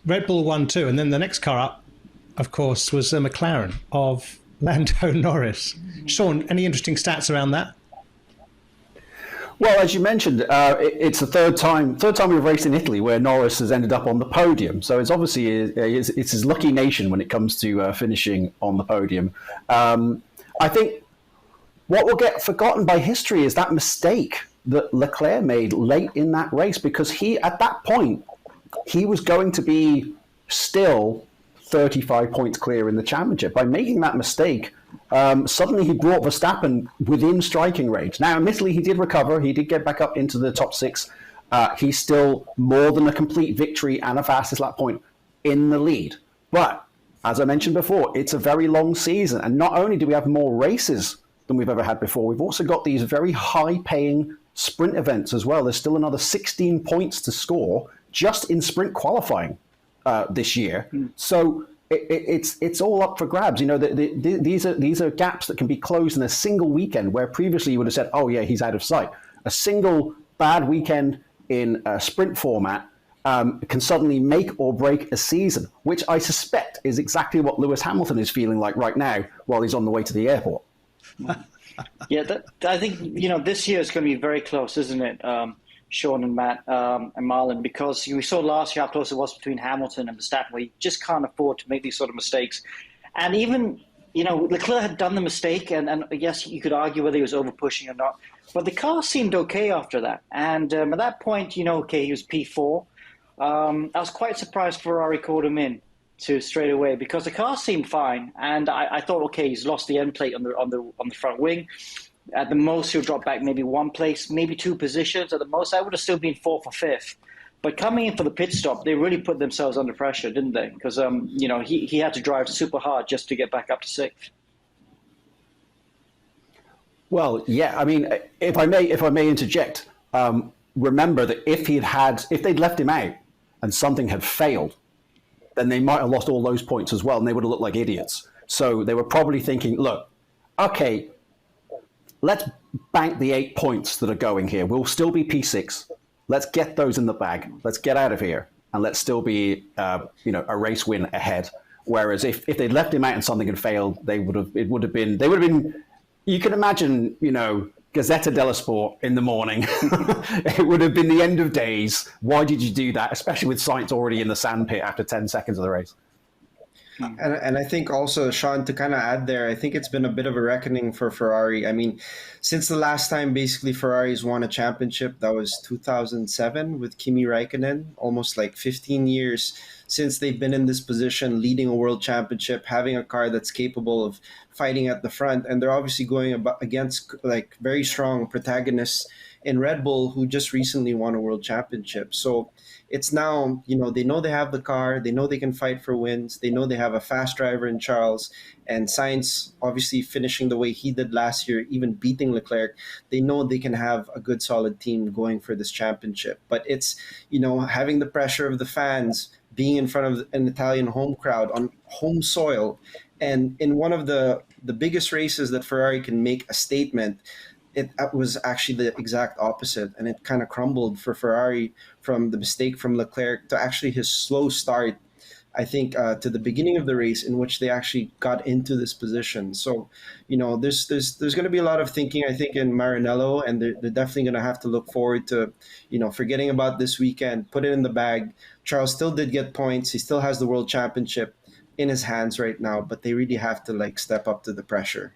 Red Bull won too, and then the next car up, of course, was a McLaren of Lando Norris. Sean, any interesting stats around that? Well, as you mentioned, it's the third time we've raced in Italy where Norris has ended up on the podium. So it's obviously it's his lucky nation when it comes to finishing on the podium. I think what will get forgotten by history is that mistake that Leclerc made late in that race, because at that point he was going to be still 35 points clear in the championship. By making that mistake, suddenly he brought Verstappen within striking range. Now, admittedly, he did recover. He did get back up into the top six. He's still more than a complete victory and a fastest lap point in the lead. But as I mentioned before, it's a very long season. And not only do we have more races than we've ever had before, we've also got these very high-paying sprint events as well. There's still another 16 points to score just in sprint qualifying this year. So it's all up for grabs. You know, these are gaps that can be closed in a single weekend, where previously you would have said, oh yeah, he's out of sight. A single bad weekend in a sprint format can suddenly make or break a season, which I suspect is exactly what Lewis Hamilton is feeling like right now while he's on the way to the airport. Yeah, I think, this year is going to be very close, isn't it, Sean and Matt and Marlon? Because we saw last year how close it was between Hamilton and Verstappen, where you just can't afford to make these sort of mistakes. And even, Leclerc had done the mistake, and yes, you could argue whether he was over-pushing or not, but the car seemed okay after that. And at that point, he was P4. I was quite surprised Ferrari called him in to straight away, because the car seemed fine, and I thought, okay, he's lost the end plate on the front wing. At the most, he'll drop back maybe one place, maybe two positions. At the most, I would have still been fourth or fifth. But coming in for the pit stop, they really put themselves under pressure, didn't they? Because he had to drive super hard just to get back up to sixth. Well, yeah. I mean, if I may interject, remember that if they'd left him out and something had failed, then they might have lost all those points as well, and they would have looked like idiots. So they were probably thinking, look, okay, let's bank the 8 points that are going here. We'll still be P6. Let's get those in the bag. Let's get out of here, and let's still be, a race win ahead. Whereas if they'd left him out and something had failed, they would have been. You can imagine, Gazzetta dello Sport in the morning. It would have been the end of days. Why did you do that? Especially with Sainz already in the sandpit after 10 seconds of the race. And I think also, Sean, to kind of add there, I think it's been a bit of a reckoning for Ferrari. I mean, since the last time basically Ferraris won a championship, that was 2007 with Kimi Räikkönen, almost like 15 years since they've been in this position, leading a world championship, having a car that's capable of fighting at the front. And they're obviously going against like very strong protagonists in Red Bull, who just recently won a world championship. So it's now, they know they have the car, they know they can fight for wins, they know they have a fast driver in Charles, and Sainz obviously finishing the way he did last year, even beating Leclerc. They know they can have a good solid team going for this championship. But it's, having the pressure of the fans, being in front of an Italian home crowd on home soil, and in one of the biggest races that Ferrari can make a statement, it was actually the exact opposite, and it kind of crumbled for Ferrari from the mistake from Leclerc to actually his slow start, I think, to the beginning of the race, in which they actually got into this position. So, there's going to be a lot of thinking, I think, in Maranello, and they're definitely going to have to look forward to, forgetting about this weekend, put it in the bag. Charles still did get points. He still has the world championship in his hands right now, but they really have to step up to the pressure.